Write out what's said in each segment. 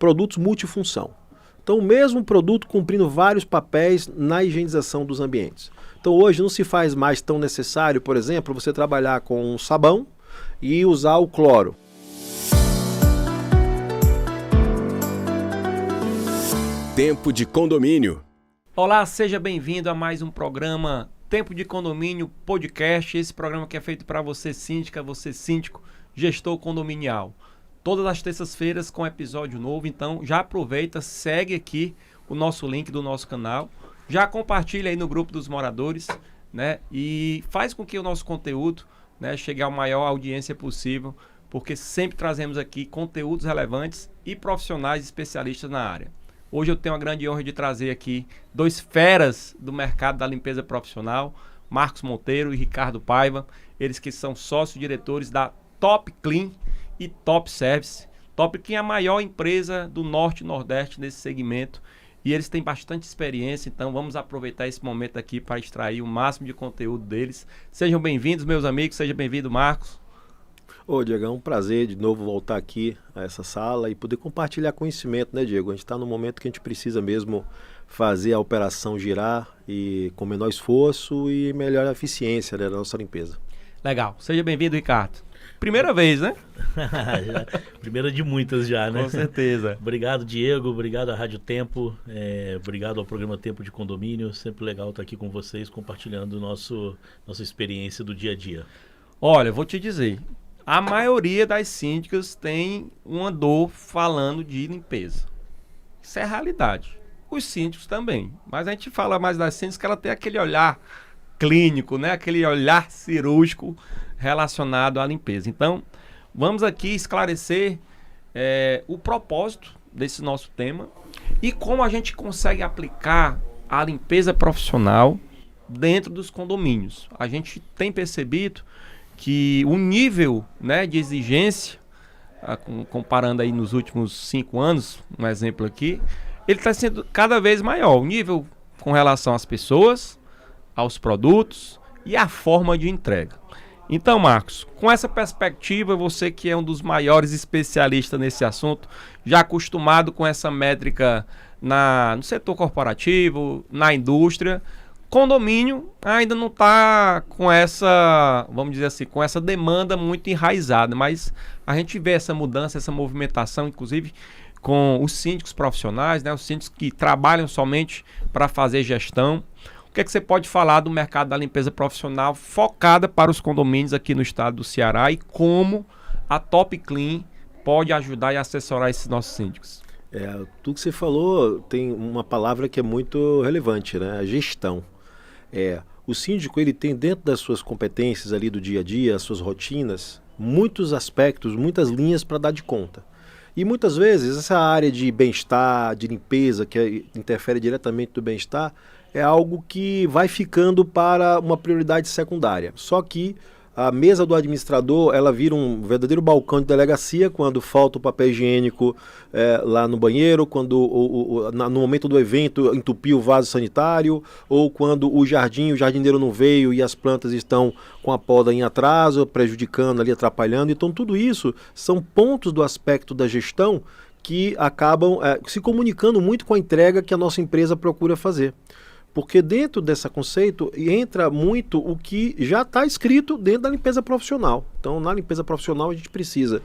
produtos multifunção. Então, o mesmo produto cumprindo vários papéis na higienização dos ambientes. Então, hoje não se faz mais tão necessário, por exemplo, você trabalhar com um sabão e usar o cloro. Tempo de Condomínio. Olá, seja bem-vindo a mais um programa Tempo de Condomínio Podcast. Esse programa que é feito para você síndica, você síndico, gestor condominial. Todas as terças-feiras com episódio novo, então já aproveita, segue aqui o nosso link do nosso canal, já compartilha aí no grupo dos moradores, né? E faz com que o nosso conteúdo, né, chegue à maior audiência possível, porque sempre trazemos aqui conteúdos relevantes e profissionais especialistas na área. Hoje eu tenho a grande honra de trazer aqui dois feras do mercado da limpeza profissional, Marcos Monteiro e Ricardo Paiva, eles que são sócios-diretores da Top Clean e Top Service. Top Clean é a maior empresa do Norte e Nordeste nesse segmento e eles têm bastante experiência, então vamos aproveitar esse momento aqui para extrair o máximo de conteúdo deles. Sejam bem-vindos, meus amigos, seja bem-vindo, Marcos. Ô, Diego, é um prazer de novo voltar aqui a essa sala e poder compartilhar conhecimento, né, Diego? A gente está no momento que a gente precisa mesmo fazer a operação girar e com menor esforço e melhor eficiência, né, da nossa limpeza. Legal. Seja bem-vindo, Ricardo. Primeira vez, né? Primeira de muitas já, né? Com certeza. Obrigado, Diego. Obrigado à Rádio Tempo. Obrigado ao programa Tempo de Condomínio. Sempre legal estar aqui com vocês, compartilhando nossa experiência do dia a dia. Olha, vou te dizer, a maioria das síndicas tem uma dor falando de limpeza. Isso é a realidade. Os síndicos também. Mas a gente fala mais das síndicas que ela tem aquele olhar clínico, né? Aquele olhar cirúrgico relacionado à limpeza. Então, vamos aqui esclarecer o propósito desse nosso tema e como a gente consegue aplicar a limpeza profissional dentro dos condomínios. A gente tem percebido que o nível, né, de exigência, comparando aí nos últimos 5 anos, um exemplo aqui, ele está sendo cada vez maior. O nível com relação às pessoas, aos produtos e à forma de entrega. Então, Marcos, com essa perspectiva, você que é um dos maiores especialistas nesse assunto, já acostumado com essa métrica no setor corporativo, na indústria, condomínio ainda não está com essa, vamos dizer assim, com essa demanda muito enraizada, mas a gente vê essa mudança, essa movimentação, inclusive com os síndicos profissionais, né, os síndicos que trabalham somente para fazer gestão. O que é que você pode falar do mercado da limpeza profissional focada para os condomínios aqui no estado do Ceará e como a Top Clean pode ajudar e assessorar esses nossos síndicos? Tudo que você falou tem uma palavra que é muito relevante, né? A gestão. O síndico ele tem dentro das suas competências ali do dia a dia, as suas rotinas, muitos aspectos, muitas linhas para dar de conta. E muitas vezes essa área de bem-estar, de limpeza, que interfere diretamente do bem-estar, é algo que vai ficando para uma prioridade secundária. Só que a mesa do administrador, ela vira um verdadeiro balcão de delegacia quando falta o papel higiênico lá no banheiro, quando no momento do evento entupiu o vaso sanitário, ou quando o jardineiro não veio e as plantas estão com a poda em atraso, prejudicando ali, atrapalhando. Então tudo isso são pontos do aspecto da gestão que acabam se comunicando muito com a entrega que a nossa empresa procura fazer. Porque dentro desse conceito entra muito o que já está escrito dentro da limpeza profissional. Então, na limpeza profissional, a gente precisa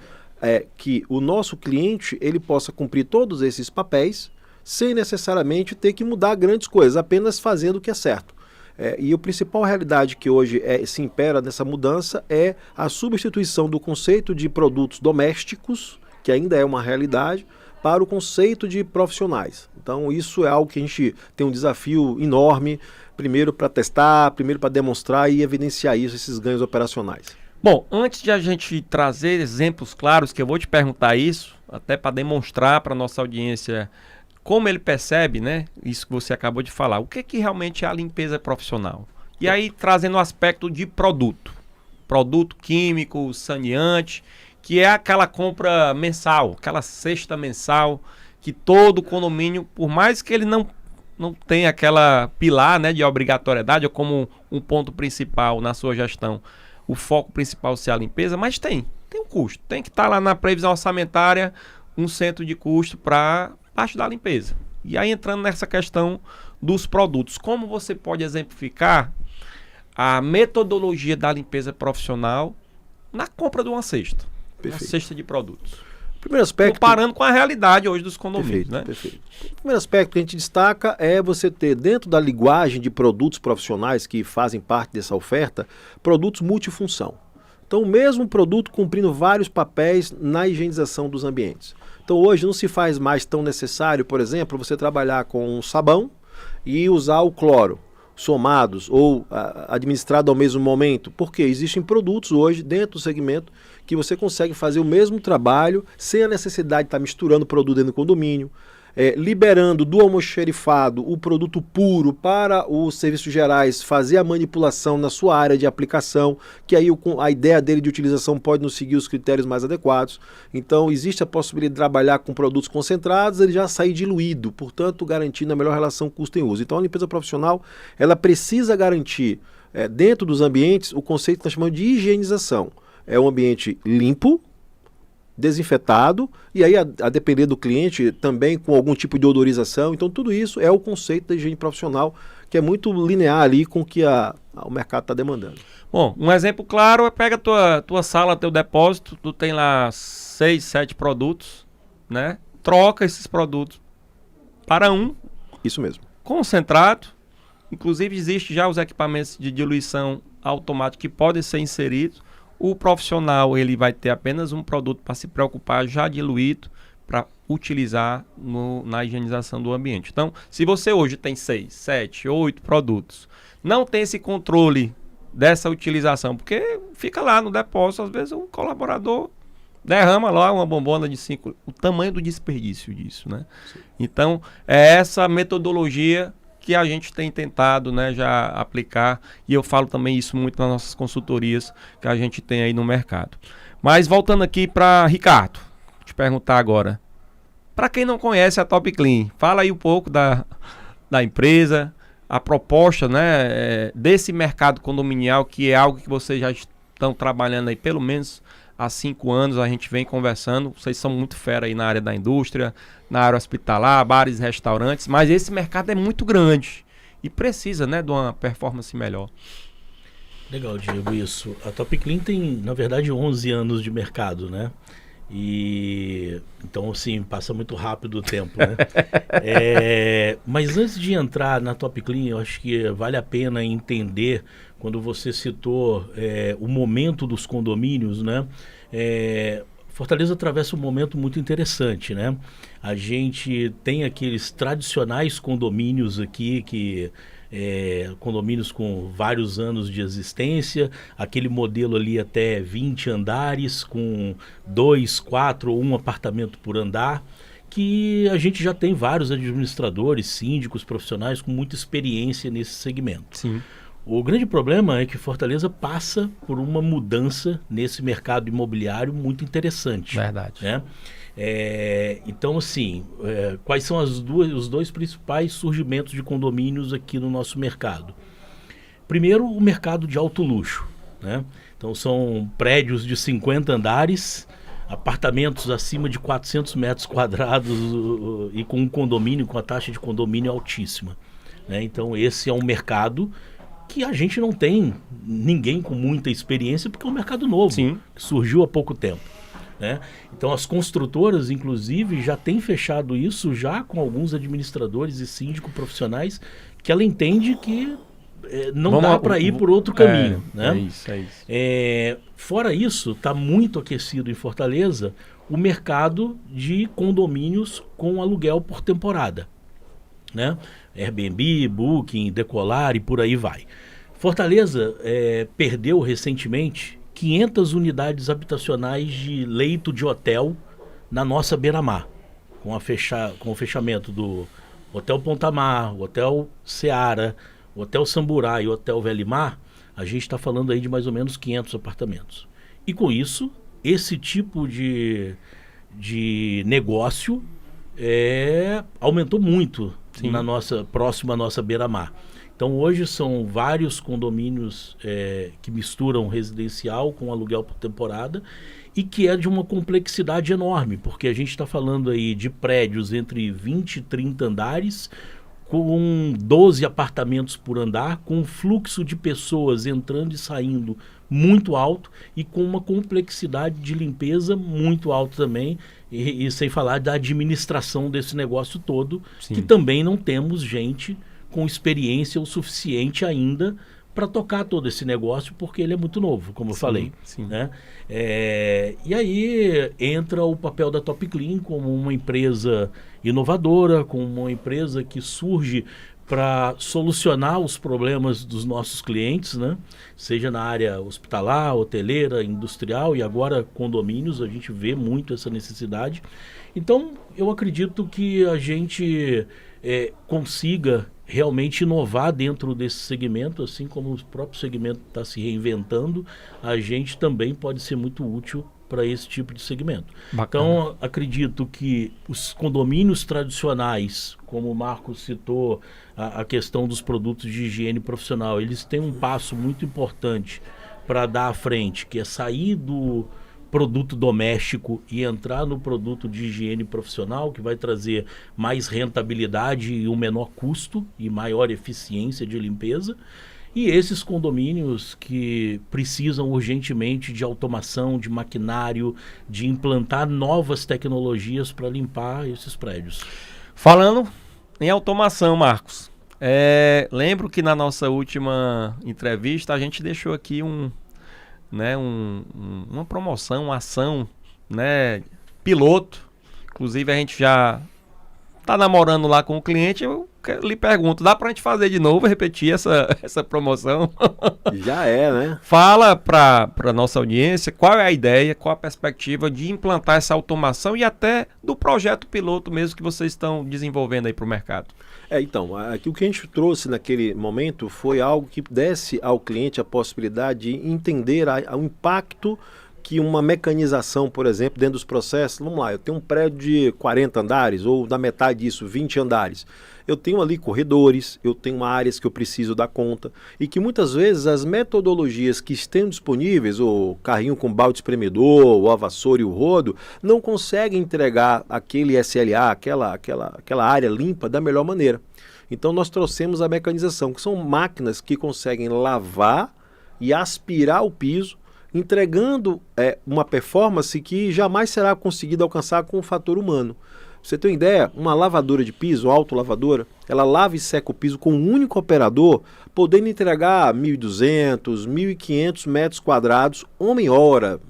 que o nosso cliente ele possa cumprir todos esses papéis sem necessariamente ter que mudar grandes coisas, apenas fazendo o que é certo. E a principal realidade que hoje se impera nessa mudança é a substituição do conceito de produtos domésticos, que ainda é uma realidade, para o conceito de profissionais. Então isso é algo que a gente tem um desafio enorme, primeiro para testar, primeiro para demonstrar e evidenciar isso, esses ganhos operacionais. Bom, antes de a gente trazer exemplos claros, que eu vou te perguntar isso, até para demonstrar para a nossa audiência como ele percebe, né, isso que você acabou de falar, o que realmente é a limpeza profissional? E aí trazendo o aspecto de produto químico, saneante, que é aquela compra mensal, aquela cesta mensal, que todo condomínio, por mais que ele não tenha aquela pilar, né, de obrigatoriedade, ou como um ponto principal na sua gestão, o foco principal ser a limpeza, mas tem um custo. Tem que estar lá na previsão orçamentária um centro de custo para parte da limpeza. E aí entrando nessa questão dos produtos, como você pode exemplificar a metodologia da limpeza profissional na compra de uma cesta, uma cesta de produtos? Primeiro aspecto, comparando com a realidade hoje dos condomínios, né? Perfeito. O primeiro aspecto que a gente destaca é você ter dentro da linguagem de produtos profissionais que fazem parte dessa oferta, produtos multifunção. Então, o mesmo produto cumprindo vários papéis na higienização dos ambientes. Então, hoje não se faz mais tão necessário, por exemplo, você trabalhar com um sabão e usar o cloro, somados ou administrado ao mesmo momento, porque existem produtos hoje dentro do segmento que você consegue fazer o mesmo trabalho sem a necessidade de estar misturando produto dentro do condomínio, liberando do almoxerifado o produto puro para os serviços gerais fazer a manipulação na sua área de aplicação, que aí a ideia dele de utilização pode não seguir os critérios mais adequados. Então existe a possibilidade de trabalhar com produtos concentrados, ele já sair diluído, portanto garantindo a melhor relação custo em uso. Então a limpeza profissional ela precisa garantir dentro dos ambientes o conceito que nós chamamos de higienização. É um ambiente limpo, desinfetado, e aí a depender do cliente também com algum tipo de odorização. Então tudo isso é o conceito da higiene profissional, que é muito linear ali com o que o mercado está demandando. Bom, um exemplo claro é pega tua sala, teu depósito, tu tem lá 6, 7 produtos, né? Troca esses produtos para um. Isso mesmo. Concentrado. Inclusive existe já os equipamentos de diluição automática que podem ser inseridos. O profissional ele vai ter apenas um produto para se preocupar já diluído para utilizar na higienização do ambiente. Então, se você hoje tem 6, 7, 8 produtos, não tem esse controle dessa utilização, porque fica lá no depósito, às vezes um colaborador derrama lá uma bombona de 5, o tamanho do desperdício disso, né? Sim. Então, é essa metodologia que a gente tem tentado, né, já aplicar, e eu falo também isso muito nas nossas consultorias que a gente tem aí no mercado. Mas voltando aqui para Ricardo, vou te perguntar agora, para quem não conhece a Top Clean, fala aí um pouco da empresa, a proposta, né, desse mercado condominial, que é algo que vocês já estão trabalhando aí pelo menos há 5 anos, a gente vem conversando, vocês são muito fera aí na área da indústria, na área hospitalar, bares, restaurantes, mas esse mercado é muito grande e precisa, né, de uma performance melhor. Legal, Diego, isso. A Top Clean tem, na verdade, 11 anos de mercado, né? E então, assim, passa muito rápido o tempo, né? Mas antes de entrar na Top Clean, eu acho que vale a pena entender, quando você citou o momento dos condomínios, né? Fortaleza atravessa um momento muito interessante, né? A gente tem aqueles tradicionais condomínios aqui, condomínios com vários anos de existência, aquele modelo ali até 20 andares, com 2, 4 ou 1 apartamento por andar, que a gente já tem vários administradores, síndicos, profissionais com muita experiência nesse segmento. Sim. O grande problema é que Fortaleza passa por uma mudança nesse mercado imobiliário muito interessante. Verdade. Né? Então, assim, quais são os dois principais surgimentos de condomínios aqui no nosso mercado? Primeiro, o mercado de alto luxo. Né? Então, são prédios de 50 andares, apartamentos acima de 400 metros quadrados e com um condomínio, com a taxa de condomínio altíssima. Né? Então, esse é um mercado que a gente não tem ninguém com muita experiência, porque é um mercado novo, Sim. que surgiu há pouco tempo. Né? Então as construtoras, inclusive, já têm fechado isso já com alguns administradores e síndicos profissionais, que ela entende que não dá para ir por outro caminho. Né? É isso. Fora isso, está muito aquecido em Fortaleza o mercado de condomínios com aluguel por temporada. Né? Airbnb, Booking, Decolar e por aí vai. Fortaleza perdeu recentemente 500 unidades habitacionais de leito de hotel na nossa beira-mar, com o fechamento do Hotel Ponta-Mar, o Hotel Seara, o Hotel Samburá e o Hotel Velimar. A gente está falando aí de mais ou menos 500 apartamentos. E com isso, esse tipo de negócio aumentou muito próximo à nossa beira-mar. Então hoje são vários condomínios que misturam residencial com aluguel por temporada, e que é de uma complexidade enorme, porque a gente está falando aí de prédios entre 20 e 30 andares, com 12 apartamentos por andar, com um fluxo de pessoas entrando e saindo muito alto e com uma complexidade de limpeza muito alta também, e sem falar da administração desse negócio todo, Sim. que também não temos gente com experiência o suficiente ainda para tocar todo esse negócio, porque ele é muito novo, como eu falei. Sim. Né? E aí entra o papel da Top Clean como uma empresa inovadora, como uma empresa que surge para solucionar os problemas dos nossos clientes, né? Seja na área hospitalar, hoteleira, industrial e agora condomínios, a gente vê muito essa necessidade. Então, eu acredito que a gente consiga realmente inovar dentro desse segmento, assim como o próprio segmento está se reinventando, a gente também pode ser muito útil para esse tipo de segmento. Bacana. Então, acredito que os condomínios tradicionais, como o Marcos citou, a questão dos produtos de higiene profissional, eles têm um passo muito importante para dar à frente, que é sair do produto doméstico e entrar no produto de higiene profissional, que vai trazer mais rentabilidade e um menor custo e maior eficiência de limpeza. E esses condomínios que precisam urgentemente de automação, de maquinário, de implantar novas tecnologias para limpar esses prédios. Falando em automação, Marcos, lembro que na nossa última entrevista a gente deixou aqui uma promoção, uma ação, né, piloto. Inclusive a gente já está namorando lá com o cliente. Eu lhe pergunto, dá pra gente fazer de novo, repetir essa promoção? Já é, né? Fala pra nossa audiência qual é a ideia, qual a perspectiva de implantar essa automação e até do projeto piloto mesmo que vocês estão desenvolvendo aí pro mercado. Então, aqui o que a gente trouxe naquele momento foi algo que desse ao cliente a possibilidade de entender o impacto que uma mecanização, por exemplo, dentro dos processos, vamos lá, eu tenho um prédio de 40 andares, ou da metade disso, 20 andares. Eu tenho ali corredores, eu tenho áreas que eu preciso dar conta, e que muitas vezes as metodologias que estão disponíveis, o carrinho com balde espremedor, ou a vassoura e o rodo, não conseguem entregar aquele SLA, aquela área limpa da melhor maneira. Então nós trouxemos a mecanização, que são máquinas que conseguem lavar e aspirar o piso, entregando uma performance que jamais será conseguida alcançar com o fator humano. Você tem uma ideia? Uma lavadora de piso, autolavadora, ela lava e seca o piso com um único operador, podendo entregar 1.200, 1.500 metros quadrados, homem-hora.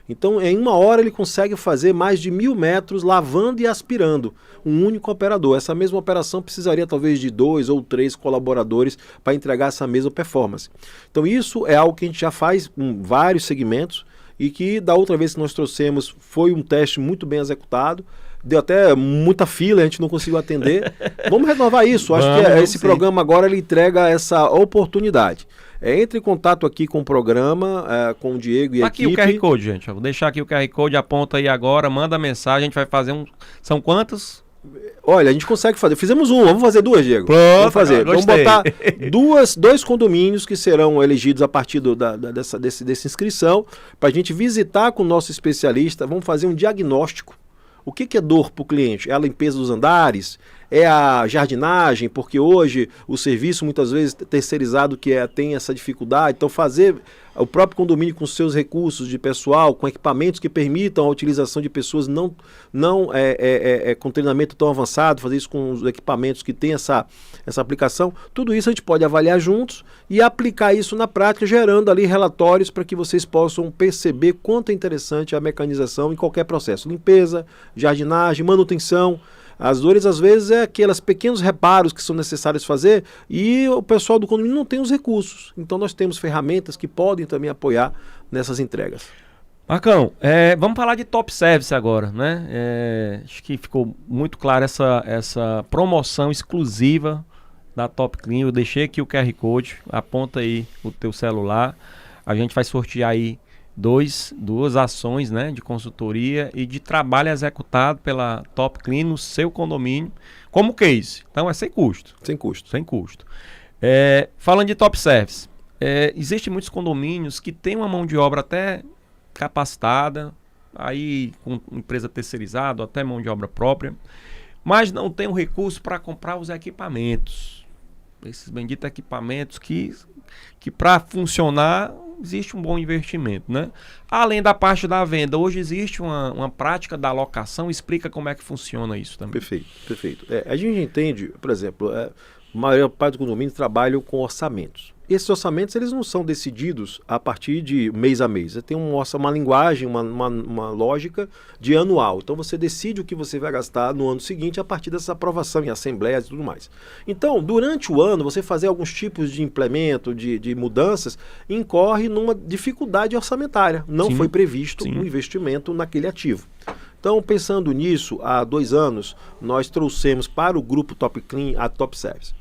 Então, em uma hora ele consegue fazer mais de 1.000 metros lavando e aspirando. Um único operador. Essa mesma operação precisaria talvez de 2 ou 3 colaboradores para entregar essa mesma performance. Então, isso é algo que a gente já faz em vários segmentos e que da outra vez que nós trouxemos foi um teste muito bem executado. Deu até muita fila, a gente não conseguiu atender. Vamos renovar isso. Acho que esse programa agora ele entrega essa oportunidade. Entre em contato aqui com o programa, com o Diego e a equipe. Aqui o QR Code, gente. Vou deixar aqui o QR Code, aponta aí agora, manda mensagem, a gente vai fazer São quantos? Olha, a gente consegue fazer. Fizemos vamos fazer 2, Diego. Pronto, vamos fazer. Vamos botar 2 condomínios que serão elegidos a partir dessa inscrição, para a gente visitar com o nosso especialista. Vamos fazer um diagnóstico. O que é dor para o cliente? É a limpeza dos andares? É a jardinagem? Porque hoje o serviço muitas vezes terceirizado tem essa dificuldade. Então fazer o próprio condomínio com seus recursos de pessoal, com equipamentos que permitam a utilização de pessoas não com treinamento tão avançado, fazer isso com os equipamentos que têm essa aplicação. Tudo isso a gente pode avaliar juntos e aplicar isso na prática, gerando ali relatórios para que vocês possam perceber quanto é interessante a mecanização em qualquer processo. Limpeza, jardinagem, manutenção. As dores, às vezes, aqueles pequenos reparos que são necessários fazer e o pessoal do condomínio não tem os recursos. Então, nós temos ferramentas que podem também apoiar nessas entregas. Marcão, vamos falar de Top Service agora, né? Acho que ficou muito claro essa promoção exclusiva da Top Clean. Eu deixei aqui o QR Code, aponta aí o teu celular. A gente vai sortear aí duas ações, né, de consultoria e de trabalho executado pela Top Clean no seu condomínio como case. Então é sem custo. Sem custo. Sem custo. Falando de Top Service, existem muitos condomínios que têm uma mão de obra até capacitada, aí com empresa terceirizada, até mão de obra própria, mas não tem o recurso para comprar os equipamentos. Esses benditos equipamentos que para funcionar existe um bom investimento, né? Além da parte da venda, hoje existe uma prática da alocação. Explica como é que funciona isso também. Perfeito, perfeito. A gente entende, por exemplo, a maior parte do condomínio trabalha com orçamentos. Esses orçamentos eles não são decididos a partir de mês a mês. Tem uma linguagem, uma lógica de anual. Então você decide o que você vai gastar no ano seguinte a partir dessa aprovação em assembleias e tudo mais. Então, durante o ano, você fazer alguns tipos de implemento, de mudanças, incorre numa dificuldade orçamentária. Não foi previsto um investimento naquele ativo. Então, pensando nisso, há 2 anos, nós trouxemos para o grupo Top Clean a Top Service.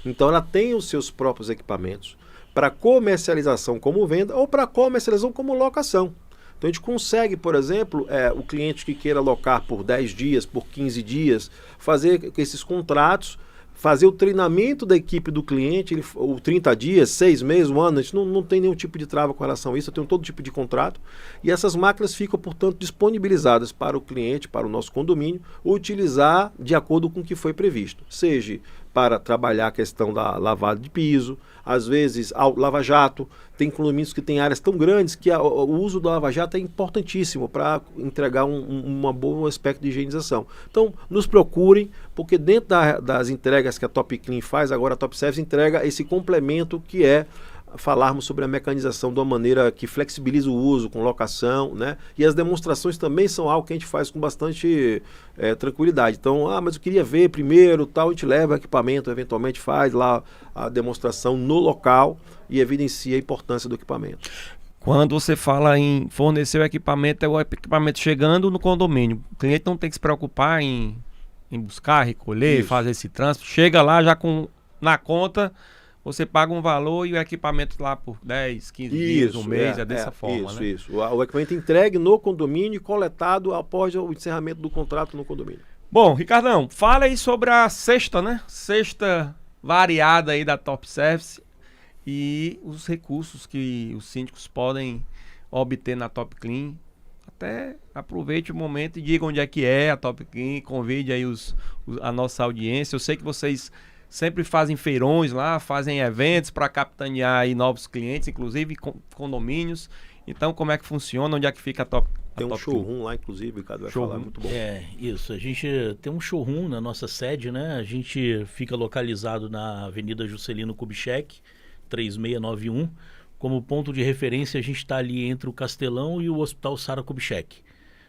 Então ela tem os seus próprios equipamentos para comercialização como venda ou para comercialização como locação. Então a gente consegue, por exemplo, o cliente que queira alocar por 10 dias, por 15 dias, fazer esses contratos, fazer o treinamento da equipe do cliente, ou 30 dias, 6 meses, 1 ano, a gente não tem nenhum tipo de trava com relação a isso, eu tenho todo tipo de contrato. E essas máquinas ficam, portanto, disponibilizadas para o cliente, para o nosso condomínio, utilizar de acordo com o que foi previsto. Seja para trabalhar a questão da lavada de piso, às vezes lava-jato. Tem condomínios que têm áreas tão grandes que o uso do lava-jato é importantíssimo para entregar um bom aspecto de higienização. Então, nos procurem, porque dentro das entregas que a Top Clean faz, agora a Top Service entrega esse complemento que é falarmos sobre a mecanização de uma maneira que flexibiliza o uso, com locação, né? E as demonstrações também são algo que a gente faz com bastante tranquilidade. Então, mas eu queria ver primeiro, tal, a gente leva o equipamento, eventualmente faz lá a demonstração no local e evidencia a importância do equipamento. Quando você fala em fornecer o equipamento, é o equipamento chegando no condomínio. O cliente não tem que se preocupar em buscar, recolher, fazer esse trânsito. Chega lá já na conta. Você paga um valor e o equipamento lá por 10, 15 dias, um mês, dessa forma, né? Isso. O equipamento entregue no condomínio e coletado após o encerramento do contrato no condomínio. Bom, Ricardão, fala aí sobre a cesta, né? Cesta variada aí da Top Service e os recursos que os síndicos podem obter na Top Clean. Até aproveite o momento e diga onde é que é a Top Clean, convide aí a nossa audiência. Eu sei que vocês sempre fazem feirões lá, fazem eventos para capitanear aí novos clientes, inclusive condomínios. Então, como é que funciona? Onde é que fica a Top? Tem um showroom lá, inclusive, Ricardo vai falar, muito bom. Isso. A gente tem um showroom na nossa sede, né? A gente fica localizado na Avenida Juscelino Kubitschek, 3691. Como ponto de referência, a gente está ali entre o Castelão e o Hospital Sara Kubitschek.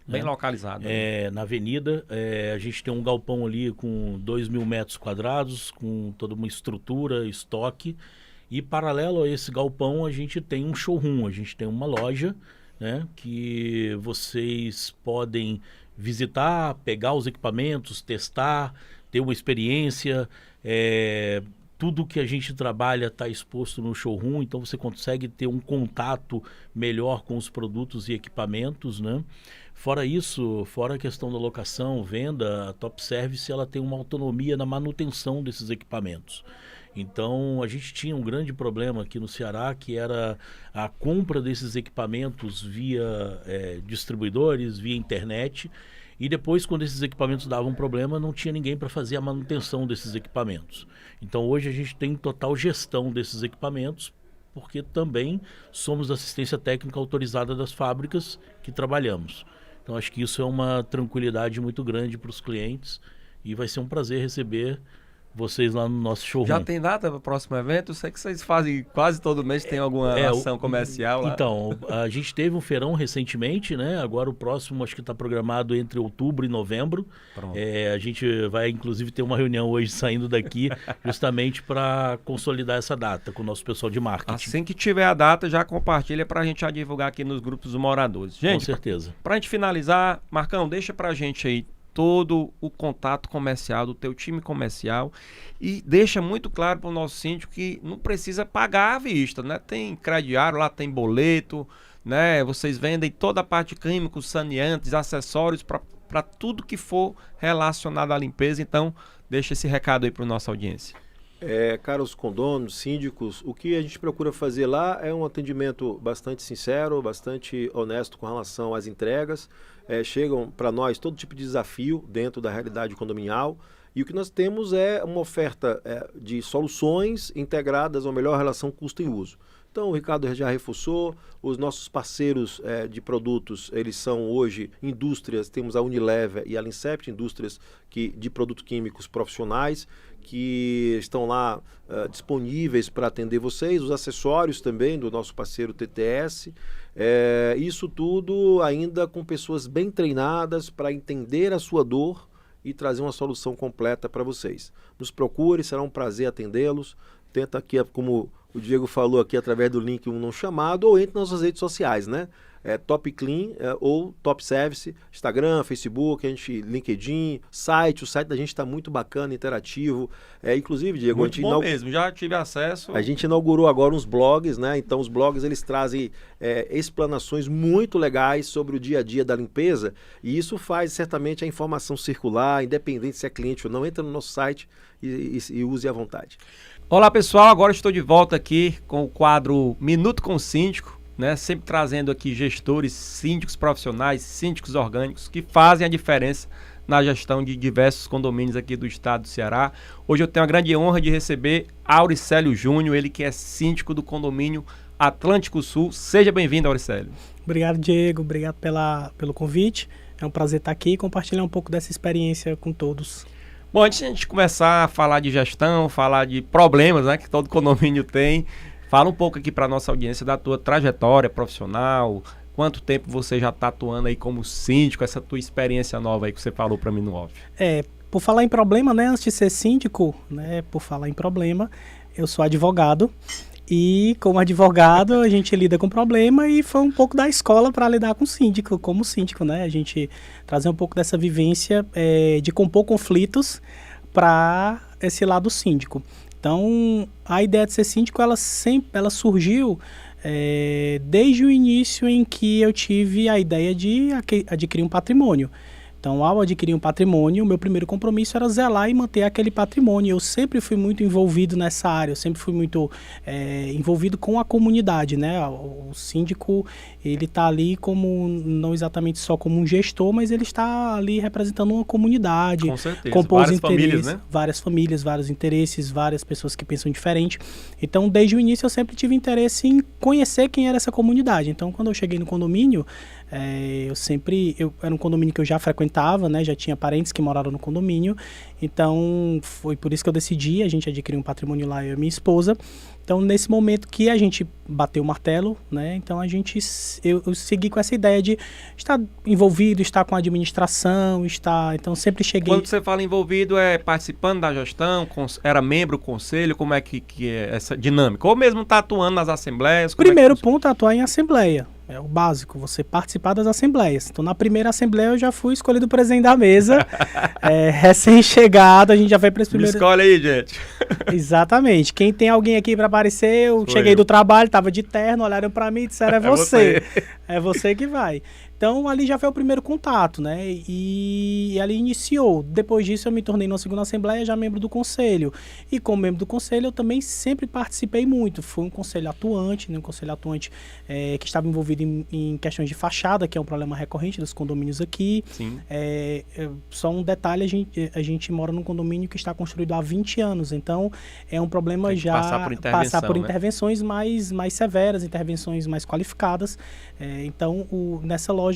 Bem localizado. Na avenida, a gente tem um galpão ali com 2.000 metros quadrados, com toda uma estrutura, estoque. E paralelo a esse galpão, a gente tem um showroom, a gente tem uma loja, né, que vocês podem visitar, pegar os equipamentos, testar, ter uma experiência. Tudo que a gente trabalha está exposto no showroom, então você consegue ter um contato melhor com os produtos e equipamentos, né? Fora isso, fora a questão da locação, venda, a Top Service ela tem uma autonomia na manutenção desses equipamentos. Então, a gente tinha um grande problema aqui no Ceará, que era a compra desses equipamentos via distribuidores, via internet. E depois, quando esses equipamentos davam problema, não tinha ninguém para fazer a manutenção desses equipamentos. Então, hoje a gente tem total gestão desses equipamentos, porque também somos assistência técnica autorizada das fábricas que trabalhamos. Então, acho que isso é uma tranquilidade muito grande para os clientes e vai ser um prazer receber vocês lá no nosso showroom. Já tem data para o próximo evento? Eu sei que vocês fazem quase todo mês, tem alguma ação comercial lá. Então, a gente teve um feirão recentemente, né? Agora o próximo acho que está programado entre outubro e novembro. A gente vai inclusive ter uma reunião hoje saindo daqui justamente para consolidar essa data com o nosso pessoal de marketing. Assim que tiver a data, já compartilha para a gente já divulgar aqui nos grupos dos moradores. Gente, com certeza. Para a gente finalizar, Marcão, deixa para a gente aí todo o contato comercial do teu time comercial e deixa muito claro para o nosso síndico que não precisa pagar à vista, né? Tem crediário, lá tem boleto, né? Vocês vendem toda a parte de químicos, saneantes, acessórios para tudo que for relacionado à limpeza. Então, deixa esse recado aí para a nossa audiência. Caros condôminos, síndicos, o que a gente procura fazer lá é um atendimento bastante sincero, bastante honesto com relação às entregas. Chegam para nós todo tipo de desafio dentro da realidade condominial. E o que nós temos é uma oferta de soluções integradas à melhor relação custo e uso. Então, o Ricardo já reforçou, os nossos parceiros de produtos, eles são hoje indústrias, temos a Unilever e a Lincept, indústrias de produtos químicos profissionais, que estão lá disponíveis para atender vocês, os acessórios também do nosso parceiro TTS, isso tudo ainda com pessoas bem treinadas para entender a sua dor e trazer uma solução completa para vocês. Nos procure, será um prazer atendê-los. Tenta aqui, como o Diego falou aqui, através do link não chamado, ou entre nas nossas redes sociais, né? Top Clean ou Top Service, Instagram, Facebook, LinkedIn, o site da gente está muito bacana, interativo. Inclusive, Diego, muito bom mesmo, já tive acesso. A gente inaugurou agora uns blogs, né? Então os blogs eles trazem explanações muito legais sobre o dia a dia da limpeza, e isso faz certamente a informação circular, independente se é cliente ou não. Entra no nosso site e use à vontade. Olá pessoal, agora estou de volta aqui com o quadro Minuto com o Síndico, né? Sempre trazendo aqui gestores, síndicos profissionais, síndicos orgânicos que fazem a diferença na gestão de diversos condomínios aqui do estado do Ceará. Hoje eu tenho a grande honra de receber Auricélio Júnior, ele que é síndico do condomínio Atlântico Sul. Seja bem-vindo, Auricélio. Obrigado, Diego. Obrigado pelo convite. É um prazer estar aqui e compartilhar um pouco dessa experiência com todos. Bom, antes de a gente começar a falar de gestão, falar de problemas, né, que todo condomínio tem, fala um pouco aqui para a nossa audiência da tua trajetória profissional, quanto tempo você já está atuando aí como síndico, essa tua experiência nova aí que você falou para mim no off. Por falar em problema, né, antes de ser síndico, né, por falar em problema, eu sou advogado. E como advogado, a gente lida com problema e foi um pouco da escola para lidar com síndico, como síndico, né? A gente trazer um pouco dessa vivência de compor conflitos para esse lado síndico. Então, a ideia de ser síndico, ela surgiu desde o início em que eu tive a ideia de adquirir um patrimônio. Então, ao adquirir um patrimônio, o meu primeiro compromisso era zelar e manter aquele patrimônio. Eu sempre fui muito envolvido nessa área, eu sempre fui muito envolvido com a comunidade, né? O síndico, ele está ali como, não exatamente só como um gestor, mas ele está ali representando uma comunidade. Com certeza, compôs várias famílias, né? Várias famílias, vários interesses, várias pessoas que pensam diferente. Então, desde o início, eu sempre tive interesse em conhecer quem era essa comunidade. Então, quando eu cheguei no condomínio, eu era um condomínio que eu já frequentava, né? Já tinha parentes que moraram no condomínio, então foi por isso que eu decidi, a gente adquiriu um patrimônio lá, eu e minha esposa. Então, nesse momento que a gente bateu o martelo, né? Então eu segui com essa ideia de estar envolvido, estar com a administração, então sempre cheguei... Quando você fala envolvido, participando da gestão, era membro do conselho, como é que é essa dinâmica? Ou mesmo tá atuando nas assembleias? Primeiro ponto é atuar em assembleia. É o básico, você participar das assembleias. Então, na primeira assembleia, eu já fui escolhido presidente da mesa. Recém-chegado, a gente já foi para esse primeiro... Me escolhe aí, gente. Exatamente. Quem tem alguém aqui para aparecer, eu cheguei do trabalho, tava de terno, olharam para mim e disseram, é você. É você que vai. Então, ali já foi o primeiro contato, né? E ali iniciou. Depois disso, eu me tornei numa segunda assembleia, já membro do conselho. E como membro do conselho, eu também sempre participei muito. Fui um conselho atuante, né? Um conselho atuante que estava envolvido em questões de fachada, que é um problema recorrente dos condomínios aqui. Sim. Só um detalhe, a gente mora num condomínio que está construído há 20 anos. Então, é um problema já passar por intervenções mais severas, intervenções mais qualificadas. Então, nessa lógica,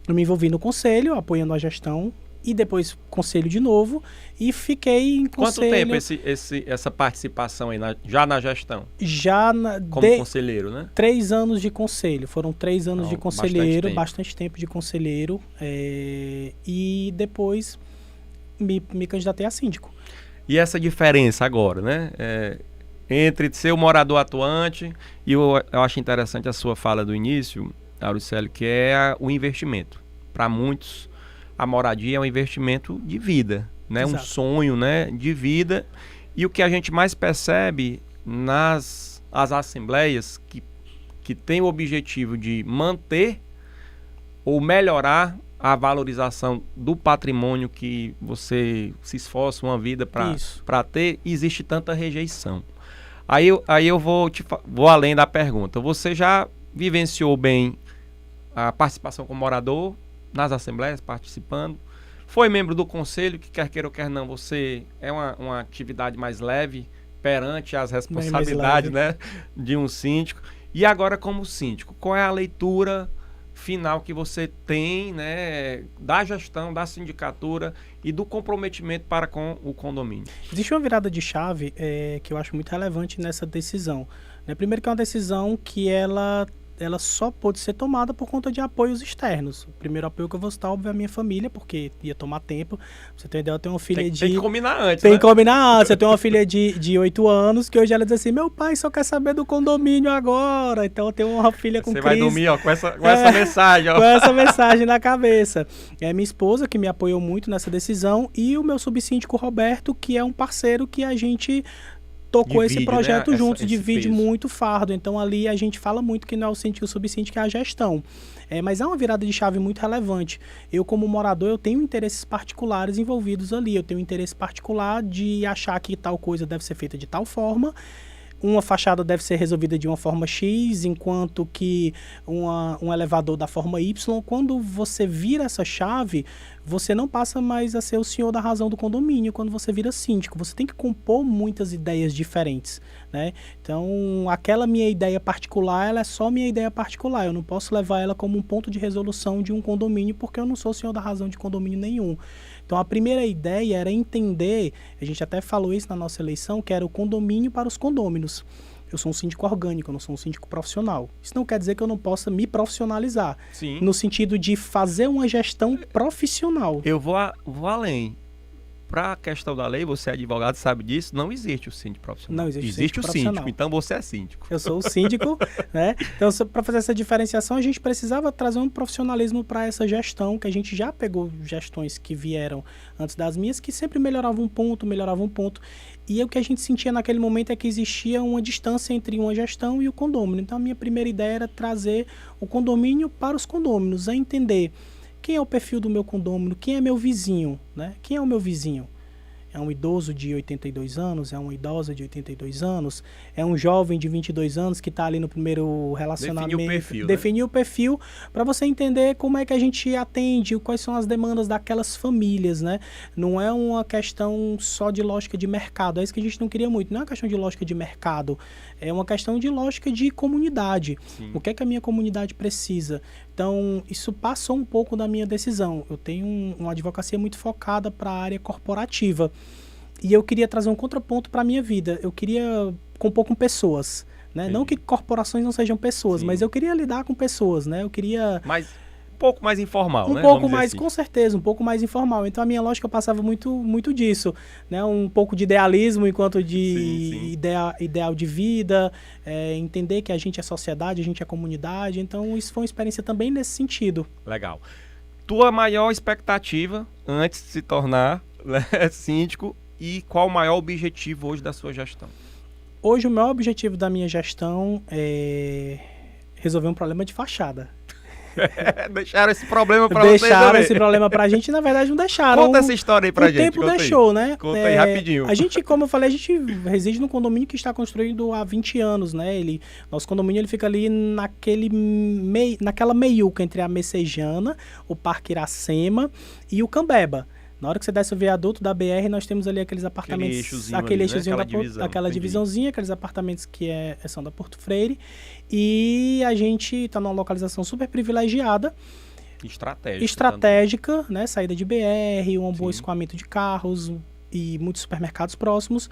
eu me envolvi no conselho, apoiando a gestão, e depois conselho de novo, e fiquei em conselho... Quanto tempo essa participação aí, já na gestão? Como conselheiro, né? 3 anos de conselho, foram 3 anos de conselheiro, bastante tempo de conselheiro, e depois me candidatei a síndico. E essa diferença agora, né? Entre ser o morador atuante, e eu acho interessante a sua fala do início, Auricélio, que é o investimento. Para muitos, a moradia é um investimento de vida, né? Exato. Um sonho, né? De vida. E o que a gente mais percebe nas assembleias que tem o objetivo de manter ou melhorar a valorização do patrimônio que você se esforça uma vida para ter, existe tanta rejeição. Aí eu vou além da pergunta. Você já vivenciou bem a participação como morador nas assembleias, participando? Foi membro do conselho, que quer queira ou quer não, você é uma atividade mais leve perante as responsabilidades, né, de um síndico. E agora, como síndico, qual é a leitura final que você tem, né, da gestão, da sindicatura e do comprometimento para com o condomínio? Existe uma virada de chave que eu acho muito relevante nessa decisão. Né? Primeiro que é uma decisão que ela só pôde ser tomada por conta de apoios externos. O primeiro apoio que eu vou citar, óbvio, é a minha família, porque ia tomar tempo. Pra você ter ideia, eu tenho uma filha Tem que combinar antes, Tem que combinar antes. Eu tenho uma filha de 8 anos, que hoje ela diz assim, meu pai só quer saber do condomínio agora. Então eu tenho uma filha com crise. Você vai dormir, ó, com essa mensagem, ó. Com essa mensagem na cabeça. É minha esposa, que me apoiou muito nessa decisão, e o meu subsíndico Roberto, que é um parceiro que a gente tocou esse projeto, né, juntos, divide muito fardo. Então ali a gente fala muito que não é o síndico e o subsíndico, é a gestão. Mas é uma virada de chave muito relevante. Eu, como morador, eu tenho interesses particulares envolvidos ali. Eu tenho interesse particular de achar que tal coisa deve ser feita de tal forma. Uma fachada deve ser resolvida de uma forma X, enquanto que um elevador da forma Y. Quando você vira essa chave, você não passa mais a ser o senhor da razão do condomínio quando você vira síndico. Você tem que compor muitas ideias diferentes, né? Então, aquela minha ideia particular, ela é só minha ideia particular. Eu não posso levar ela como um ponto de resolução de um condomínio, porque eu não sou o senhor da razão de condomínio nenhum. Então, a primeira ideia era entender, a gente até falou isso na nossa eleição, que era o condomínio para os condôminos. Eu sou um síndico orgânico, eu não sou um síndico profissional. Isso não quer dizer que eu não possa me profissionalizar. Sim. No sentido de fazer uma gestão profissional. Eu vou além. Para a questão da lei, você é advogado, sabe disso, não existe o síndico profissional. Não existe o síndico, então você é síndico. Eu sou o síndico, né? Então, para fazer essa diferenciação, a gente precisava trazer um profissionalismo para essa gestão, que a gente já pegou gestões que vieram antes das minhas, que sempre melhoravam um ponto. E o que a gente sentia naquele momento é que existia uma distância entre uma gestão e o condômino. Então, a minha primeira ideia era trazer o condomínio para os condôminos, a entender quem é o perfil do meu condômino, quem é meu vizinho, né? Quem é o meu vizinho? É um idoso de 82 anos? É uma idosa de 82 anos? É um jovem de 22 anos que está ali no primeiro relacionamento? Definir o perfil para você entender como é que a gente atende, quais são as demandas daquelas famílias, né? Não é uma questão só de lógica de mercado, é isso que a gente não queria muito. Não é uma questão de lógica de mercado, é uma questão de lógica de comunidade. Sim. O que é que a minha comunidade precisa? Então, isso passou um pouco da minha decisão. Eu tenho uma advocacia muito focada para a área corporativa. E eu queria trazer um contraponto para a minha vida. Eu queria compor com pessoas, né? Não que corporações não sejam pessoas, sim, mas eu queria lidar com pessoas, né? Eu queria... Mas um pouco mais informal, né? Um pouco mais, assim, com certeza, um pouco mais informal. Então, a minha lógica passava muito disso, né? Um pouco de idealismo enquanto de ideal de vida, entender que a gente é sociedade, a gente é comunidade. Então, isso foi uma experiência também nesse sentido. Legal. Tua maior expectativa antes de se tornar, né, síndico, e qual o maior objetivo hoje da sua gestão? Hoje, o maior objetivo da minha gestão é resolver um problema de fachada. Deixaram esse problema pra vocês. Deixaram esse problema pra gente, na verdade não deixaram. Conta essa história aí pra gente. O tempo deixou, né? Conta aí rapidinho. A gente, como eu falei, a gente reside num condomínio que está construído há 20 anos, né? Nosso condomínio ele fica ali naquela meiuca entre a Messejana, o Parque Iracema e o Cambeba. Na hora que você desce o viaduto da BR, nós temos ali aqueles apartamentos, aquele eixozinho, aquela divisãozinha, aqueles apartamentos que são da Porto Freire. E a gente está numa localização super privilegiada. Estratégica, né? Saída de BR, um bom escoamento de carros e muitos supermercados próximos.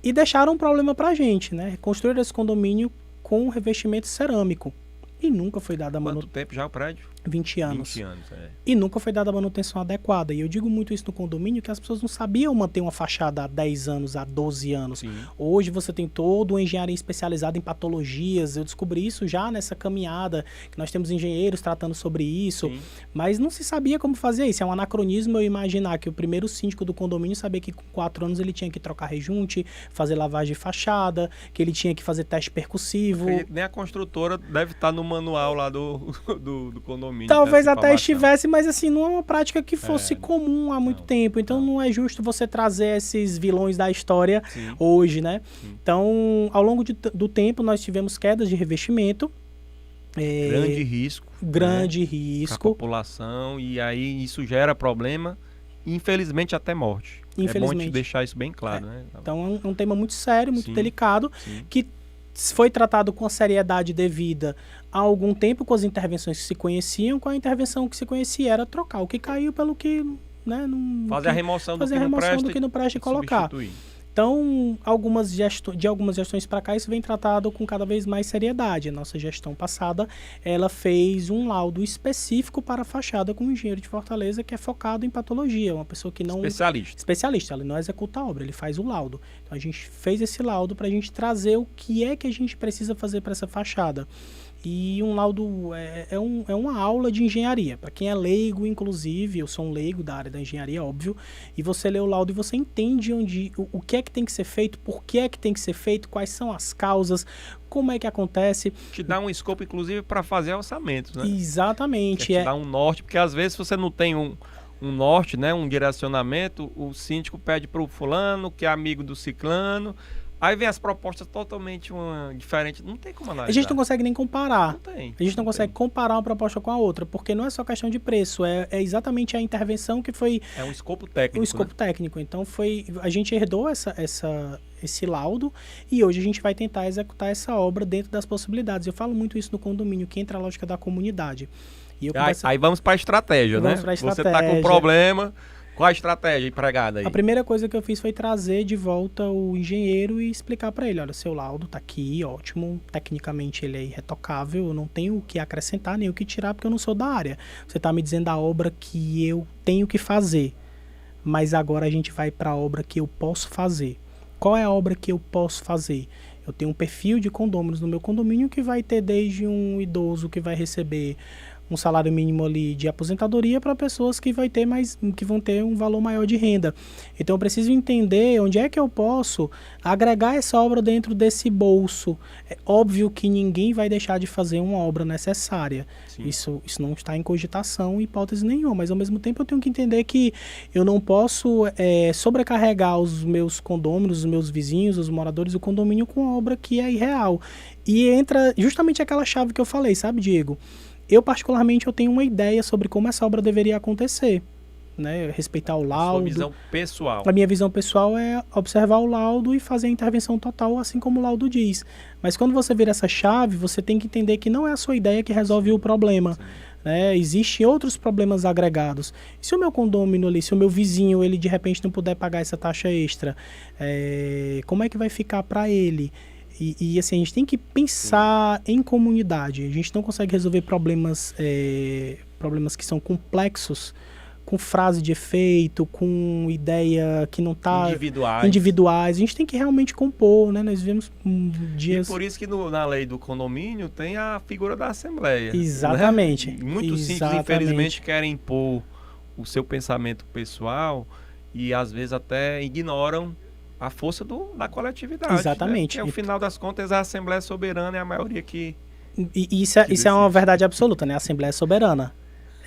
E deixaram um problema pra gente, né? Construir esse condomínio com revestimento cerâmico. E nunca foi dada a manutenção. Quanto tempo já o prédio? 20 anos. 20 anos, E nunca foi dada a manutenção adequada. E eu digo muito isso no condomínio, que as pessoas não sabiam manter uma fachada há 10 anos, há 12 anos. Sim. Hoje você tem toda uma engenharia especializada em patologias. Eu descobri isso já nessa caminhada, que nós temos engenheiros tratando sobre isso. Sim. Mas não se sabia como fazer isso. É um anacronismo eu imaginar que o primeiro síndico do condomínio sabia que com 4 anos ele tinha que trocar rejunte, fazer lavagem de fachada, que ele tinha que fazer teste percussivo. Nem a construtora deve estar no manual lá do condomínio. condomínio. Talvez dessa até informação. estivesse, mas assim, não é uma prática que fosse comum há muito não, tempo. Então não é justo você trazer esses vilões da história Sim. hoje, né? Sim. Então, ao longo do tempo, nós tivemos quedas de revestimento. Grande risco. Grande Para a risco. população, e aí isso gera problema, infelizmente até morte. É bom a Infelizmente. gente deixar isso bem claro, né? Então é um tema muito sério, muito Sim, delicado, sim. que foi tratado com a seriedade devida há algum tempo com as intervenções que se conheciam, com a intervenção que se conhecia era trocar o que caiu pelo que, né, não, Fazer a remoção do fazer que a não remoção presta do que não presta e e colocar. substituir. Então, de algumas gestões para cá, isso vem tratado com cada vez mais seriedade. A nossa gestão passada, ela fez um laudo específico para a fachada com um engenheiro de Fortaleza que é focado em patologia, uma pessoa que não... Especialista, ele não executa a obra, ele faz o laudo. Então, a gente fez esse laudo para a gente trazer o que é que a gente precisa fazer para essa fachada. E um laudo é uma aula de engenharia. Para quem é leigo, inclusive, eu sou um leigo da área da engenharia, óbvio, e você lê o laudo e você entende o que é que tem que ser feito, por que é que tem que ser feito, quais são as causas, como é que acontece. Te dá um escopo, inclusive, para fazer orçamentos, né? Exatamente. Te dá um norte, porque às vezes você não tem um norte, né, um direcionamento, o síndico pede para o fulano, que é amigo do ciclano. Aí vem as propostas totalmente diferentes. Não tem como analisar. A gente não consegue nem comparar. Não tem. A gente não consegue comparar uma proposta com a outra, porque não é só questão de preço, é exatamente a intervenção que foi... É um escopo técnico, um escopo técnico. Então, a gente herdou esse laudo e hoje a gente vai tentar executar essa obra dentro das possibilidades. Eu falo muito isso no condomínio, que entra a lógica da comunidade. E aí vamos para a estratégia, né? Você está com um problema... Qual a estratégia empregada aí? A primeira coisa que eu fiz foi trazer de volta o engenheiro e explicar para ele, olha, seu laudo tá aqui, ótimo, tecnicamente ele é irretocável, eu não tenho o que acrescentar nem o que tirar porque eu não sou da área. Você tá me dizendo a obra que eu tenho que fazer, mas agora a gente vai para a obra que eu posso fazer. Qual é a obra que eu posso fazer? Eu tenho um perfil de condôminos no meu condomínio que vai ter desde um idoso que vai receber um salário mínimo ali de aposentadoria para pessoas que vão ter um valor maior de renda. Então eu preciso entender onde é que eu posso agregar essa obra dentro desse bolso. É óbvio que ninguém vai deixar de fazer uma obra necessária. Isso não está em cogitação, hipótese nenhuma, mas ao mesmo tempo eu tenho que entender que eu não posso sobrecarregar os meus condôminos, os meus vizinhos, os moradores do condomínio com uma obra que é irreal. E entra justamente aquela chave que eu falei, sabe, Diego? Eu, particularmente, eu tenho uma ideia sobre como essa obra deveria acontecer, né? Respeitar o laudo. Sua visão pessoal. A minha visão pessoal é observar o laudo e fazer a intervenção total, assim como o laudo diz. Mas quando você vira essa chave, você tem que entender que não é a sua ideia que resolve o problema. Né? Existem outros problemas agregados. E se o meu condômino ali, se o meu vizinho, ele de repente não puder pagar essa taxa extra, como é que vai ficar para ele? E assim, a gente tem que pensar em comunidade. A gente não consegue resolver problemas que são complexos com frase de efeito, com ideia que não está... Individuais. A gente tem que realmente compor, né? Nós vivemos dias... E por isso que na lei do condomínio tem a figura da assembleia. Exatamente. Né? Muitos síndicos, infelizmente, querem impor o seu pensamento pessoal e às vezes até ignoram a força da coletividade. Exatamente. Né? Que, ao final das contas, a Assembleia Soberana é a maioria que... E isso é uma verdade absoluta, né? A Assembleia Soberana.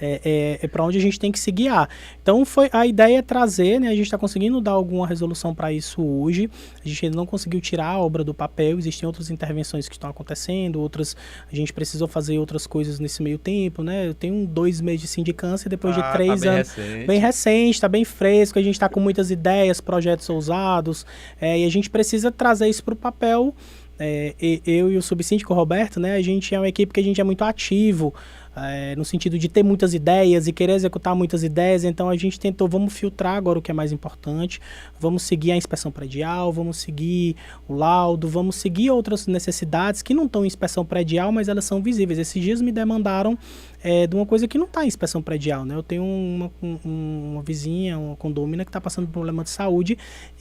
É para onde a gente tem que se guiar. Então, a ideia é trazer, né? A gente está conseguindo dar alguma resolução para isso hoje. A gente ainda não conseguiu tirar a obra do papel. Existem outras intervenções que estão acontecendo, outras... A gente precisou fazer outras coisas nesse meio tempo, né? Eu tenho 2 meses de sindicância depois de 3 anos. Bem recente, está bem fresco. A gente está com muitas ideias, projetos ousados. E a gente precisa trazer isso para o papel. Eu e o subsíndico Roberto, né? A gente é uma equipe que a gente é muito ativo. No sentido de ter muitas ideias e querer executar muitas ideias, então a gente tentou, vamos filtrar agora o que é mais importante, vamos seguir a inspeção predial, vamos seguir o laudo, vamos seguir outras necessidades que não estão em inspeção predial, mas elas são visíveis. Esses dias me demandaram de uma coisa que não está em inspeção predial, né? Eu tenho uma vizinha, uma condômina que está passando por problema de saúde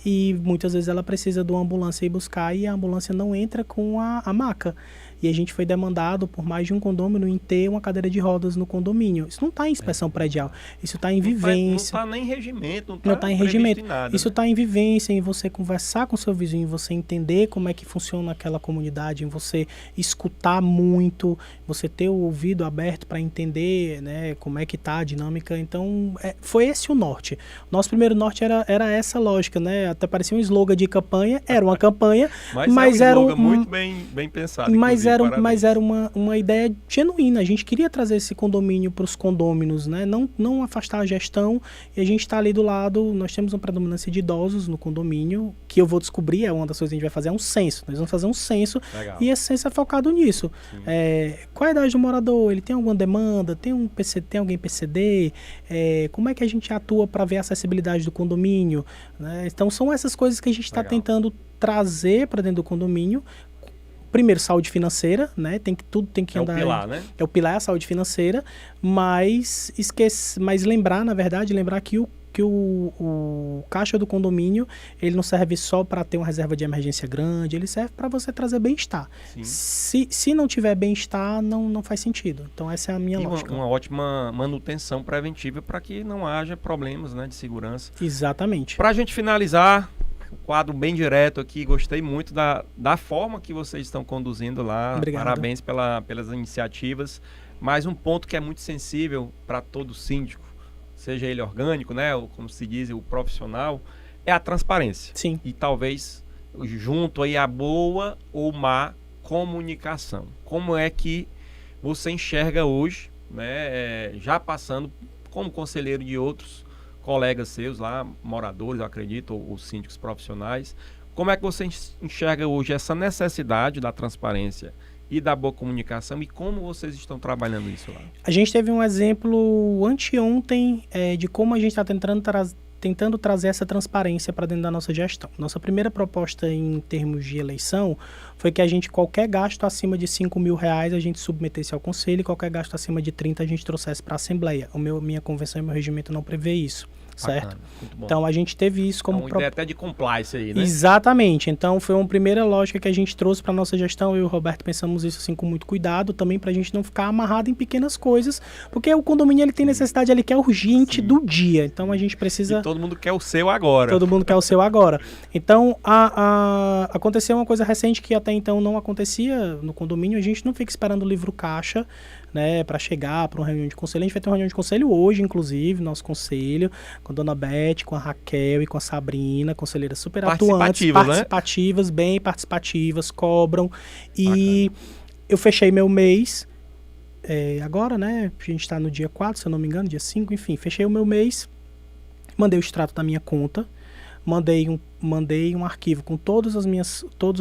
e muitas vezes ela precisa de uma ambulância ir buscar e a ambulância não entra com a maca. e a gente foi demandado por mais de um condômino em ter uma cadeira de rodas no condomínio. Isso não está em inspeção predial, isso está em vivência. Não está nem em regimento, não está em regimento. Nada, isso está em vivência, em você conversar com seu vizinho, em você entender como é que funciona aquela comunidade, em você escutar muito, você ter o ouvido aberto para entender, né, como é que está a dinâmica. Então, foi esse o norte. Nosso primeiro norte era essa lógica, né? Até parecia um slogan de campanha, era uma campanha, mas era um muito bem pensado. Mas era uma ideia genuína. A gente queria trazer esse condomínio para os condôminos, né? Não afastar a gestão, e a gente está ali do lado. Nós temos uma predominância de idosos no condomínio, que eu vou descobrir, é uma das coisas que a gente vai fazer, é um censo. Nós vamos fazer um censo. Legal. E esse censo é focado nisso. Qual a idade do morador? Ele tem alguma demanda? Tem alguém PCD? Como é que a gente atua para ver a acessibilidade do condomínio? Né? Então são essas coisas que a gente está tentando trazer para dentro do condomínio. Primeiro, saúde financeira, né? Tudo tem que andar. É o pilar, né? É o pilar, a saúde financeira, mas lembrar que o caixa do condomínio, ele não serve só para ter uma reserva de emergência grande, ele serve para você trazer bem-estar. Se não tiver bem-estar, não faz sentido. Então essa é a minha lógica. Uma ótima manutenção preventiva para que não haja problemas, né, de segurança. Exatamente. Para a gente finalizar, um quadro bem direto aqui, gostei muito da forma que vocês estão conduzindo lá. Obrigado. Parabéns pelas iniciativas. Mas um ponto que é muito sensível para todo síndico, seja ele orgânico, né, ou como se diz, o profissional, é a transparência. Sim. E talvez junto aí a boa ou má comunicação. Como é que você enxerga hoje, né, já passando como conselheiro de outros colegas seus lá, moradores, eu acredito, ou síndicos profissionais, como é que você enxerga hoje essa necessidade da transparência e da boa comunicação, e como vocês estão trabalhando isso lá? A gente teve um exemplo anteontem de como a gente está tentando trazer essa transparência para dentro da nossa gestão. Nossa primeira proposta em termos de eleição foi que qualquer gasto acima de R$5.000, a gente submetesse ao conselho, e qualquer gasto acima de 30 a gente trouxesse para a Assembleia. Minha convenção e meu regimento não prevê isso. Certo? Muito bom. Então a gente teve isso como... Uma ideia até de compliance aí, né? Exatamente. Então foi uma primeira lógica que a gente trouxe para nossa gestão. Eu e o Roberto pensamos isso assim com muito cuidado, também para a gente não ficar amarrado em pequenas coisas, porque o condomínio ele tem necessidade, ele quer urgente do dia. Então a gente precisa... E todo mundo quer o seu agora. Todo mundo quer o seu agora. Então aconteceu uma coisa recente que até então não acontecia no condomínio. A gente não fica esperando o livro caixa, né, para chegar para uma reunião de conselho. A gente vai ter uma reunião de conselho hoje, inclusive, nosso conselho, com a dona Beth, com a Raquel e com a Sabrina, conselheiras super atuantes, participativas, né? Bem participativas, cobram. E eu fechei meu mês, agora, né, a gente está no dia 4, se eu não me engano, dia 5, enfim, fechei o meu mês, mandei o extrato da minha conta, mandei um arquivo com todos os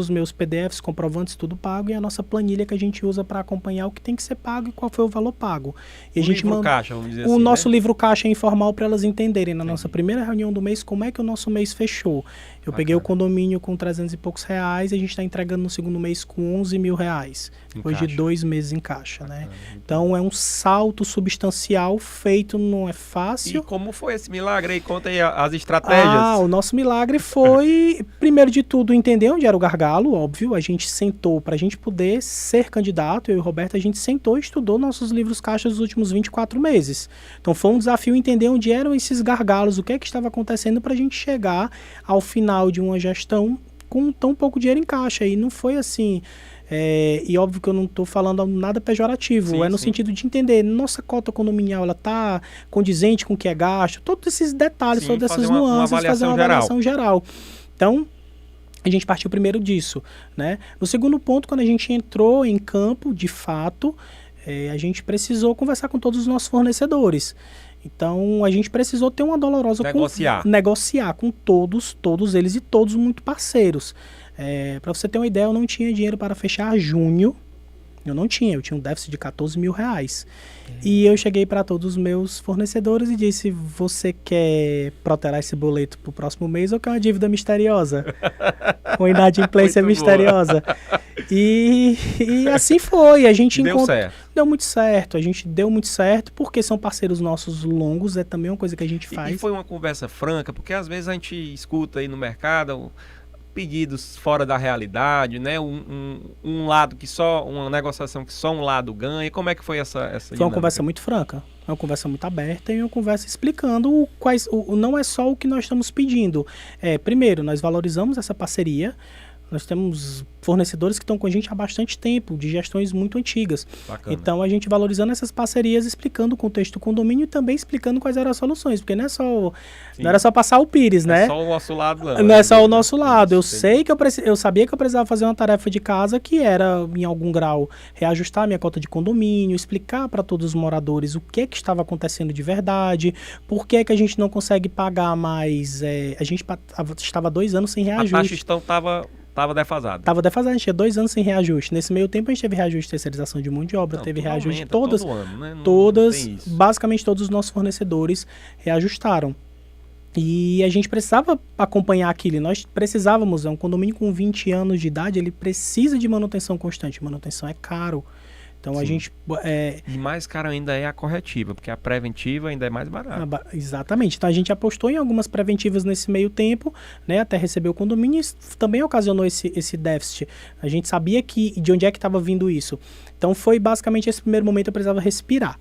meus PDFs, comprovantes, tudo pago, e a nossa planilha que a gente usa para acompanhar o que tem que ser pago e qual foi o valor pago. E o livro caixa, vamos dizer assim, nosso né? livro caixa é informal para elas entenderem na nossa primeira reunião do mês como é que o nosso mês fechou. Eu peguei o condomínio com 300 e poucos reais, e a gente está entregando no segundo mês com R$11.000, depois de 2 meses em caixa, né? Então é um salto substancial feito, não é fácil. E como foi esse milagre aí? Conta aí as estratégias. O nosso milagre foi, primeiro de tudo, entender onde era o gargalo, óbvio. A gente sentou, para a gente poder ser candidato, eu e o Roberto, a gente sentou e estudou nossos livros caixa dos últimos 24 meses. Então foi um desafio entender onde eram esses gargalos, o que é que estava acontecendo para a gente chegar ao final de uma gestão com tão pouco dinheiro em caixa. E não foi assim... e óbvio que eu não estou falando nada pejorativo, no sentido de entender, nossa cota condominial, ela está condizente com o que é gasto, todos esses detalhes, todas essas nuances, fazer uma avaliação geral. Então, a gente partiu primeiro disso, né? No segundo ponto, quando a gente entrou em campo, de fato, a gente precisou conversar com todos os nossos fornecedores. Então, a gente precisou ter uma dolorosa... Negociar com todos eles, e todos muito parceiros. Para você ter uma ideia, eu não tinha dinheiro para fechar junho. Eu tinha um déficit de R$14.000. E eu cheguei para todos os meus fornecedores e disse: você quer protelar esse boleto para o próximo mês, ou quer uma dívida misteriosa? Com inadimplência misteriosa. E assim foi. A gente deu muito certo. A gente deu muito certo, porque são parceiros nossos longos, é também uma coisa que a gente faz. E foi uma conversa franca, porque às vezes a gente escuta aí no mercado... pedidos fora da realidade, né? Um lado que só, uma negociação que só um lado ganha. Como é que foi essa Foi uma conversa muito franca, uma conversa muito aberta e uma conversa explicando não é só o que nós estamos pedindo. Primeiro, nós valorizamos essa parceria. Nós temos fornecedores que estão com a gente há bastante tempo, de gestões muito antigas. Bacana. Então, a gente valorizando essas parcerias, explicando o contexto do condomínio e também explicando quais eram as soluções. Porque não era só passar o Pires, né? É só o nosso lado, não. Não é só o nosso lado. Eu sabia que eu precisava fazer uma tarefa de casa que era, em algum grau, reajustar a minha cota de condomínio, explicar para todos os moradores o que estava acontecendo de verdade, por que a gente não consegue pagar mais. A gente estava 2 anos sem reajuste. A taxa então estava defasada. Estava defasada, a gente tinha 2 anos sem reajuste. Nesse meio tempo a gente teve reajuste de terceirização de mão de obra, teve reajuste todas. Todo ano, né? Basicamente todos os nossos fornecedores reajustaram. E a gente precisava acompanhar aquilo. E nós precisávamos, um condomínio com 20 anos de idade, ele precisa de manutenção constante. Manutenção é caro. Então a gente... E mais caro ainda é a corretiva, porque a preventiva ainda é mais barata. Exatamente. Então a gente apostou em algumas preventivas nesse meio tempo, né, até receber o condomínio, e também ocasionou esse déficit. A gente sabia de onde é que estava vindo isso. Então foi basicamente esse primeiro momento, eu precisava respirar.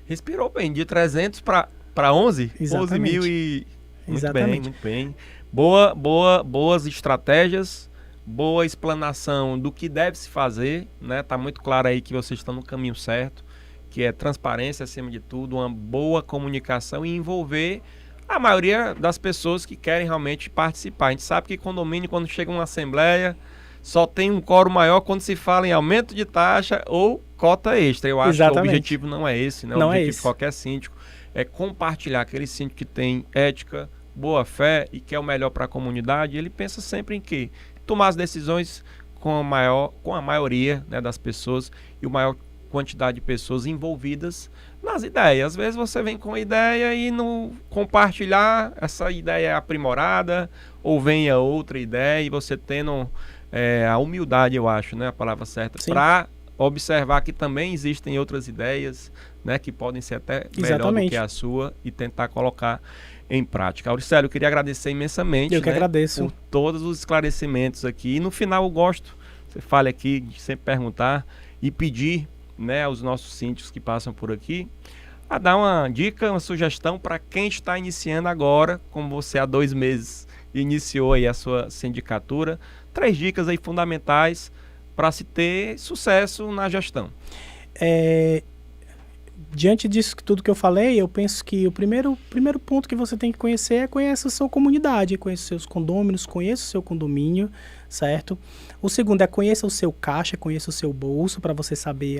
Respirou bem, de 300 para 11? Exatamente. 11 mil e... Exatamente. Muito bem. Boas estratégias, boa explanação do que deve se fazer, né? Tá muito claro aí que vocês estão no caminho certo, que é transparência acima de tudo, uma boa comunicação e envolver a maioria das pessoas que querem realmente participar. A gente sabe que condomínio, quando chega uma assembleia, só tem um quórum maior quando se fala em aumento de taxa ou cota extra. Eu acho que o objetivo não é esse, né? O objetivo de qualquer síndico é compartilhar aquele síndico que tem ética, boa fé e quer o melhor para a comunidade. Ele pensa sempre em quê? Tomar as decisões com a maioria, né, das pessoas e a maior quantidade de pessoas envolvidas nas ideias. Às vezes você vem com a ideia e não compartilhar essa ideia aprimorada, ou venha outra ideia e você tendo a humildade, eu acho, né, a palavra certa, para observar que também existem outras ideias, né, que podem ser até melhor do que a sua e tentar colocar em prática. Auricélio, eu queria agradecer imensamente. Eu que agradeço. Por todos os esclarecimentos aqui. E no final eu gosto, você fale aqui, de sempre perguntar e pedir, né, aos nossos síndicos que passam por aqui, a dar uma dica, uma sugestão para quem está iniciando agora, como você há 2 meses iniciou aí a sua sindicatura. 3 dicas aí fundamentais para se ter sucesso na gestão. Diante disso tudo que eu falei, eu penso que o primeiro ponto que você tem que conhecer é conhecer a sua comunidade, conhecer os seus condôminos, conheça o seu condomínio, certo? O segundo é conheça o seu caixa, conheça o seu bolso, para você saber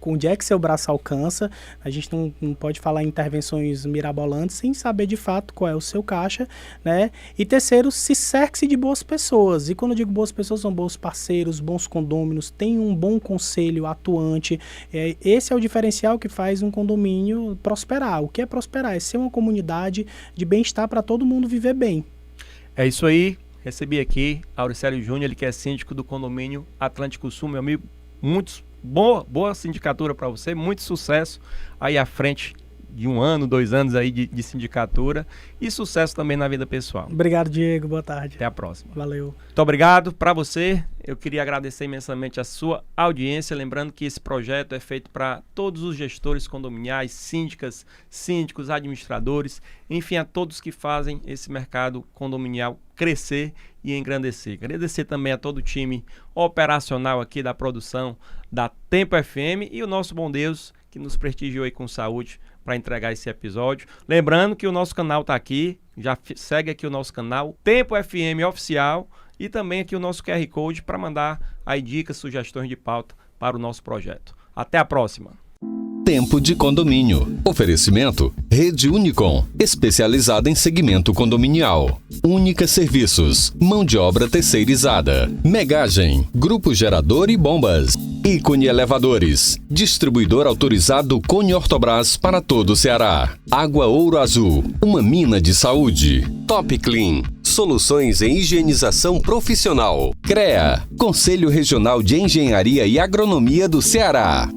onde é que seu braço alcança. A gente não pode falar em intervenções mirabolantes sem saber de fato qual é o seu caixa, né? E terceiro, se cerque-se de boas pessoas. E quando eu digo boas pessoas, são bons parceiros, bons condôminos, tem um bom conselho atuante. Esse é o diferencial que faz um condomínio prosperar. O que é prosperar? É ser uma comunidade de bem-estar para todo mundo viver bem. É isso aí. Recebi aqui Auricélio Júnior, ele que é síndico do condomínio Atlântico Sul, meu amigo. Boa sindicatura para você, muito sucesso aí à frente de 1 ano, 2 anos aí de sindicatura e sucesso também na vida pessoal. Obrigado, Diego. Boa tarde. Até a próxima. Valeu. Muito obrigado para você. Eu queria agradecer imensamente a sua audiência, lembrando que esse projeto é feito para todos os gestores condominiais, síndicas, síndicos, administradores, enfim, a todos que fazem esse mercado condominial crescer e engrandecer. Agradecer também a todo o time operacional aqui da produção da Tempo FM e o nosso bom Deus que nos prestigiou aí com saúde para entregar esse episódio. Lembrando que o nosso canal está aqui, já segue aqui o nosso canal, Tempo FM Oficial, e também aqui o nosso QR Code para mandar aí dicas, sugestões de pauta para o nosso projeto. Até a próxima. Tempo de Condomínio. Oferecimento Rede Unicom, especializada em segmento condominial. Única Serviços, mão de obra terceirizada. Megagem, Grupo Gerador e Bombas. Ícone Elevadores, distribuidor autorizado Cone Ortobras para todo o Ceará. Água Ouro Azul, uma mina de saúde. Top Clean, soluções em higienização profissional. CREA, Conselho Regional de Engenharia e Agronomia do Ceará.